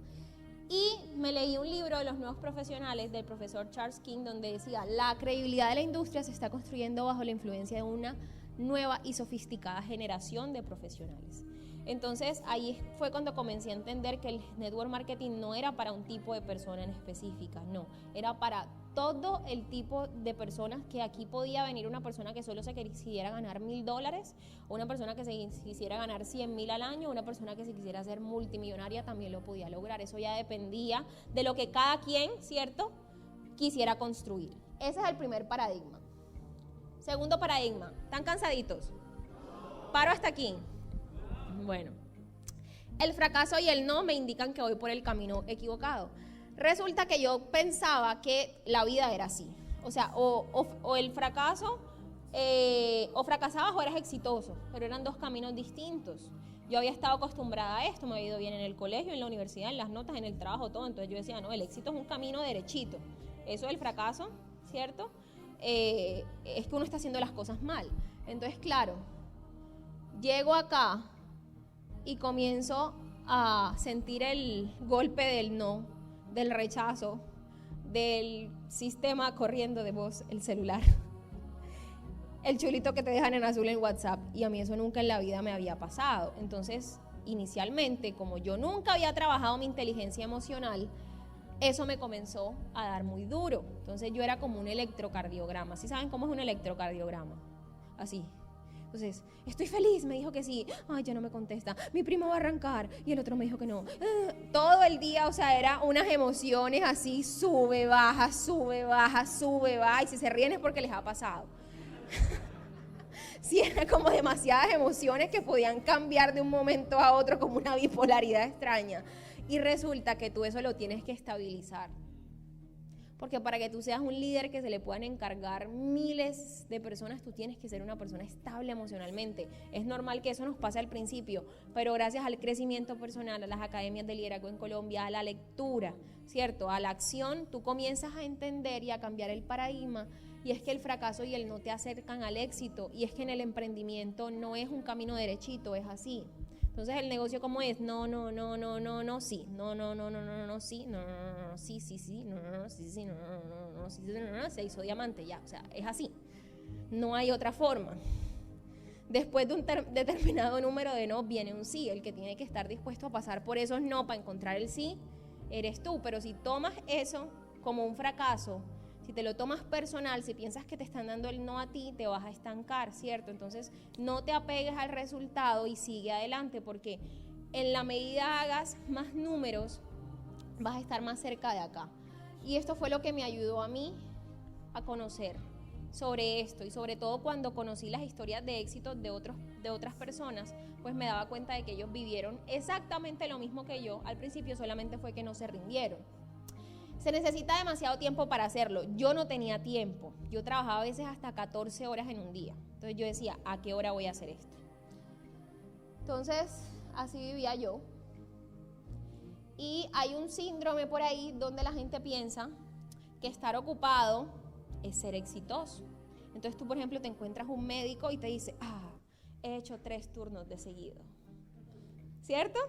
Y me leí un libro de los nuevos profesionales del profesor Charles King donde decía, la credibilidad de la industria se está construyendo bajo la influencia de una nueva y sofisticada generación de profesionales. Entonces ahí fue cuando comencé a entender que el network marketing no era para un tipo de persona en específica, no, era para todo el tipo de personas, que aquí podía venir una persona que solo se quisiera ganar $1,000, o una persona que se quisiera ganar 100,000 al año, una persona que se quisiera hacer multimillonaria también lo podía lograr. Eso ya dependía de lo que cada quien, ¿cierto?, quisiera construir. Ese es el primer paradigma. Segundo paradigma, ¿están cansaditos? Paro hasta aquí. Bueno, el fracaso y el no me indican que voy por el camino equivocado. Resulta que yo pensaba que la vida era así. O sea, o el fracaso, o fracasabas o eras exitoso, pero eran dos caminos distintos. Yo había estado acostumbrada a esto, me había ido bien en el colegio, en la universidad, en las notas, en el trabajo, todo. Entonces yo decía, no, el éxito es un camino derechito. Eso del fracaso, ¿cierto? Es que uno está haciendo las cosas mal. Entonces, claro, llego acá y comienzo a sentir el golpe del no, del rechazo, del sistema corriendo de voz, el celular, el chulito que te dejan en azul en WhatsApp, y a mí eso nunca en la vida me había pasado. Entonces, inicialmente, como yo nunca había trabajado mi inteligencia emocional, eso me comenzó a dar muy duro. Entonces yo era como un electrocardiograma. ¿Sí saben cómo es un electrocardiograma? Así. Entonces, estoy feliz, me dijo que sí. Ay, ya no me contesta. Mi primo va a arrancar y el otro me dijo que no. Todo el día, o sea, eran unas emociones así, sube, baja, sube, baja, sube, baja. Y si se ríen es porque les ha pasado. Sí, eran como demasiadas emociones que podían cambiar de un momento a otro como una bipolaridad extraña. Y resulta que tú eso lo tienes que estabilizar. Porque para que tú seas un líder que se le puedan encargar miles de personas, tú tienes que ser una persona estable emocionalmente. Es normal que eso nos pase al principio, pero gracias al crecimiento personal, a las academias de liderazgo en Colombia, a la lectura, ¿cierto?, a la acción, tú comienzas a entender y a cambiar el paradigma. Y es que el fracaso y el no te acercan al éxito. Y es que en el emprendimiento no es un camino derechito, es así. Entonces el negocio, ¿cómo es? No, no, no, no, no, no, sí. No, no, no, no, no, no, sí. No, no, no, no, sí, sí, sí. No, no, no, sí, sí, no, no, no, no, sí, no, no, se hizo diamante ya. O sea, es así. No hay otra forma. Después de un determinado número de no, viene un sí. El que tiene que estar dispuesto a pasar por esos no para encontrar el sí, eres tú. Pero si tomas eso como un fracaso, si te lo tomas personal, si piensas que te están dando el no a ti, te vas a estancar, ¿cierto? Entonces, no te apegues al resultado y sigue adelante, porque en la medida hagas más números, vas a estar más cerca de acá. Y esto fue lo que me ayudó a mí a conocer sobre esto, y sobre todo cuando conocí las historias de éxito de otras personas, pues me daba cuenta de que ellos vivieron exactamente lo mismo que yo. Al principio solamente fue que no se rindieron. Se necesita demasiado tiempo para hacerlo. Yo no tenía tiempo. Yo trabajaba a veces hasta 14 horas en un día. Entonces yo decía, ¿a qué hora voy a hacer esto? Entonces, así vivía yo. Y hay un síndrome por ahí donde la gente piensa que estar ocupado es ser exitoso. Entonces tú, por ejemplo, te encuentras un médico y te dice, he hecho 3 turnos de seguido. ¿Cierto?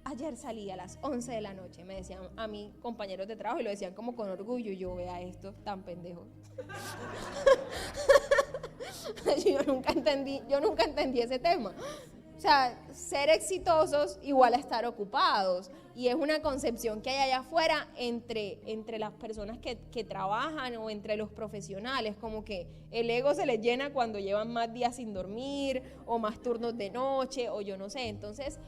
Ayer salí a las 11 de la noche, me decían a mí compañeros de trabajo, y lo decían como con orgullo. Yo, vea esto tan pendejo. yo nunca entendí ese tema. O sea, ser exitosos igual a estar ocupados. Y es una concepción que hay allá afuera entre las personas que trabajan, o entre los profesionales, como que el ego se les llena cuando llevan más días sin dormir, o más turnos de noche, o yo no sé. Entonces,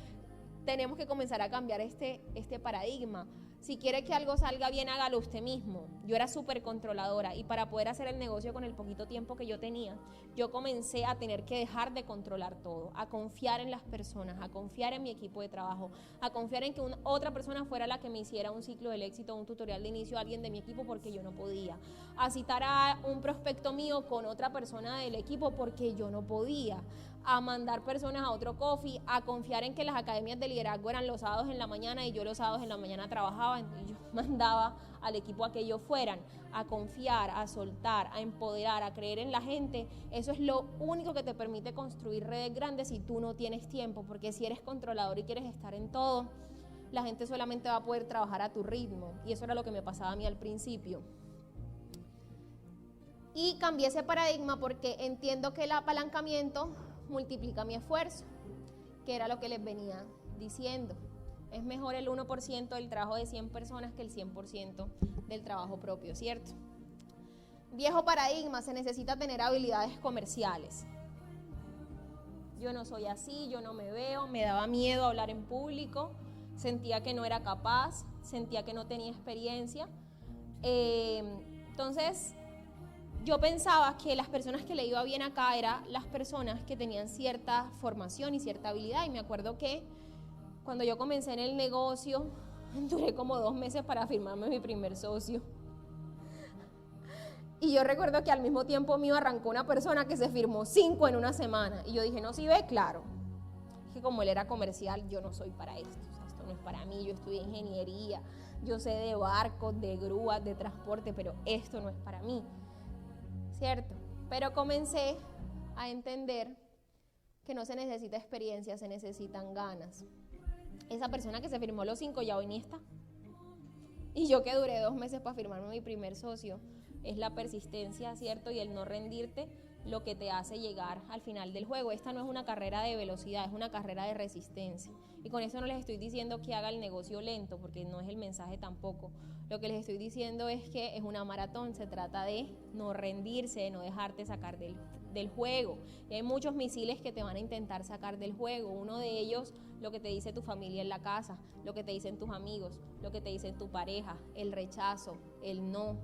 tenemos que comenzar a cambiar este paradigma. Si quiere que algo salga bien, hágalo usted mismo. Yo era súper controladora, y para poder hacer el negocio con el poquito tiempo que yo tenía, yo comencé a tener que dejar de controlar todo, a confiar en las personas, a confiar en mi equipo de trabajo, a confiar en que otra persona fuera la que me hiciera un ciclo del éxito, un tutorial de inicio a alguien de mi equipo, porque yo no podía, a citar a un prospecto mío con otra persona del equipo porque yo no podía, a mandar personas a otro coffee, a confiar en que las academias de liderazgo eran los sábados en la mañana y yo los sábados en la mañana trabajaba. Entonces yo mandaba al equipo a que ellos fueran, a confiar, a soltar, a empoderar, a creer en la gente. Eso es lo único que te permite construir redes grandes si tú no tienes tiempo, porque si eres controlador y quieres estar en todo, la gente solamente va a poder trabajar a tu ritmo, y eso era lo que me pasaba a mí al principio. Y cambié ese paradigma porque entiendo que el apalancamiento multiplica mi esfuerzo, que era lo que les venía diciendo. Es mejor el 1% del trabajo de 100 personas que el 100% del trabajo propio, ¿cierto? Viejo paradigma, se necesita tener habilidades comerciales. Yo no soy así, yo no me veo, me daba miedo hablar en público, sentía que no era capaz, sentía que no tenía experiencia. Entonces, yo pensaba que las personas que le iba bien acá eran las personas que tenían cierta formación y cierta habilidad. Y me acuerdo que cuando yo comencé en el negocio, duré como 2 meses para firmarme mi primer socio. Y yo recuerdo que al mismo tiempo mío arrancó una persona que se firmó 5 en una semana. Y yo dije, no, si ve, claro. Es que como él era comercial, yo no soy para esto. O sea, esto no es para mí. Yo estudié ingeniería, yo sé de barcos, de grúas, de transporte, pero esto no es para mí. ¿Cierto? Pero comencé a entender que no se necesita experiencia, se necesitan ganas. Esa persona que se firmó los 5 ya hoy ni está. Y yo que duré 2 meses para firmarme mi primer socio, es la persistencia, ¿cierto? Y el no rendirte lo que te hace llegar al final del juego. Esta no es una carrera de velocidad, es una carrera de resistencia. Y con eso no les estoy diciendo que haga el negocio lento, porque no es el mensaje tampoco. Lo que les estoy diciendo es que es una maratón, se trata de no rendirse, de no dejarte sacar del juego. Y hay muchos misiles que te van a intentar sacar del juego. Uno de ellos, lo que te dice tu familia en la casa, lo que te dicen tus amigos, lo que te dicen tu pareja, el rechazo, el no,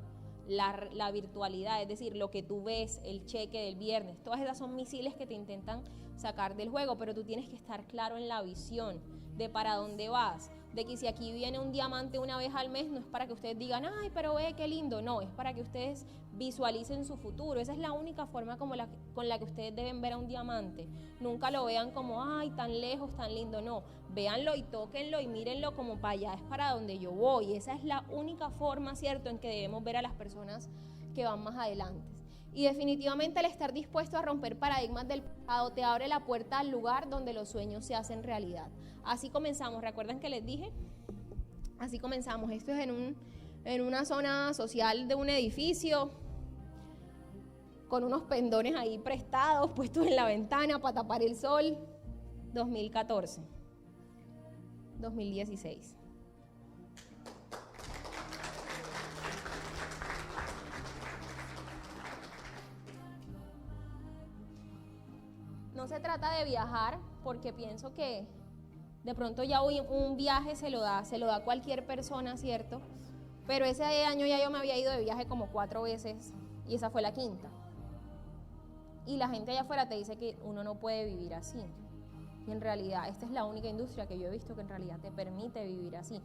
la virtualidad, es decir, lo que tú ves, el cheque del viernes. Todas esas son misiles que te intentan sacar del juego, pero tú tienes que estar claro en la visión de para dónde vas, de que si aquí viene un diamante una vez al mes, no es para que ustedes digan, ay, pero ve, qué lindo, no, es para que ustedes visualicen su futuro. Esa es la única forma con la que ustedes deben ver a un diamante. Nunca lo vean como, ay, tan lejos, tan lindo, no, véanlo y tóquenlo y mírenlo como para allá, es para donde yo voy. Esa es la única forma, ¿cierto?, en que debemos ver a las personas que van más adelante. Y definitivamente el estar dispuesto a romper paradigmas del pasado te abre la puerta al lugar donde los sueños se hacen realidad. Así comenzamos, ¿recuerdan que les dije? Así comenzamos. Esto es en una zona social de un edificio, con unos pendones ahí prestados, puestos en la ventana para tapar el sol. 2014, 2016. No se trata de viajar, porque pienso que de pronto ya hoy un viaje se lo da cualquier persona, ¿cierto? Pero ese año ya yo me había ido de viaje como 4 veces y esa fue la 5ª. Y la gente allá afuera te dice que uno no puede vivir así. Y en realidad esta es la única industria que yo he visto que en realidad te permite vivir así.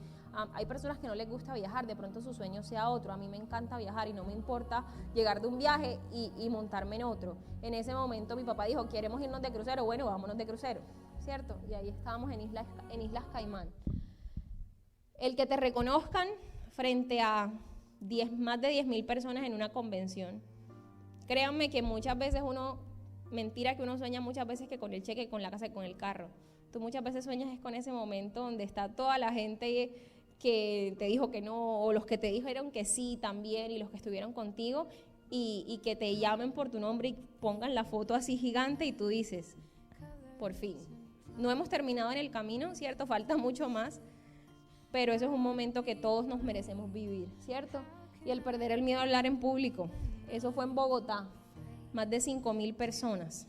Hay personas que no les gusta viajar, de pronto su sueño sea otro. A mí me encanta viajar y no me importa llegar de un viaje y montarme en otro. En ese momento mi papá dijo, ¿queremos irnos de crucero? Bueno, vámonos de crucero, ¿cierto? Y ahí estábamos en Islas Caimán. El que te reconozcan frente a más de 10.000 personas en una convención. Créanme que muchas veces mentira que uno sueña muchas veces que con el cheque, con la casa y con el carro. Tú muchas veces sueñas es con ese momento donde está toda la gente que te dijo que no, o los que te dijeron que sí también, y los que estuvieron contigo, y que te llamen por tu nombre y pongan la foto así gigante y tú dices, por fin. No hemos terminado en el camino, ¿cierto? Falta mucho más, pero eso es un momento que todos nos merecemos vivir, ¿cierto? Y el perder el miedo a hablar en público, eso fue en Bogotá. Más de 5.000 personas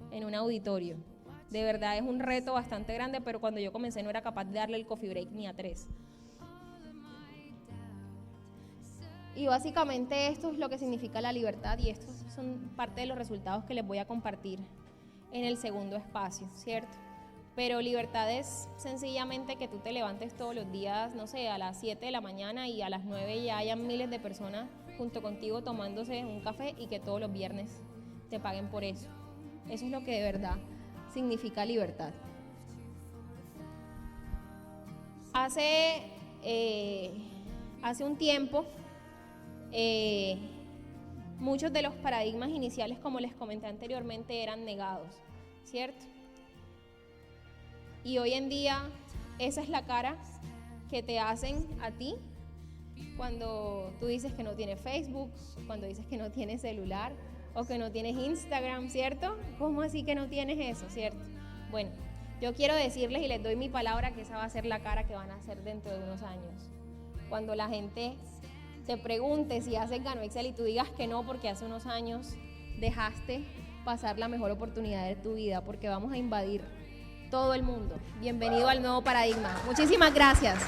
en un auditorio. De verdad es un reto bastante grande, pero cuando yo comencé no era capaz de darle el coffee break ni a 3. Y básicamente esto es lo que significa la libertad, y estos son parte de los resultados que les voy a compartir en el segundo espacio, ¿cierto? Pero libertad es sencillamente que tú te levantes todos los días, no sé, a las 7 de la mañana y a las 9 ya hayan miles de personas junto contigo tomándose un café y que todos los viernes te paguen por eso. Eso es lo que de verdad significa libertad. Hace un tiempo, muchos de los paradigmas iniciales, como les comenté anteriormente, eran negados, ¿cierto? Y hoy en día esa es la cara que te hacen a ti Cuando tú dices que no tienes Facebook, cuando dices que no tienes celular o que no tienes Instagram, ¿cierto? ¿Cómo así que no tienes eso, cierto? Bueno, yo quiero decirles y les doy mi palabra que esa va a ser la cara que van a hacer dentro de unos años. Cuando la gente te pregunte si haces Gano Excel y tú digas que no porque hace unos años dejaste pasar la mejor oportunidad de tu vida, porque vamos a invadir todo el mundo. Bienvenido al nuevo paradigma. Muchísimas gracias.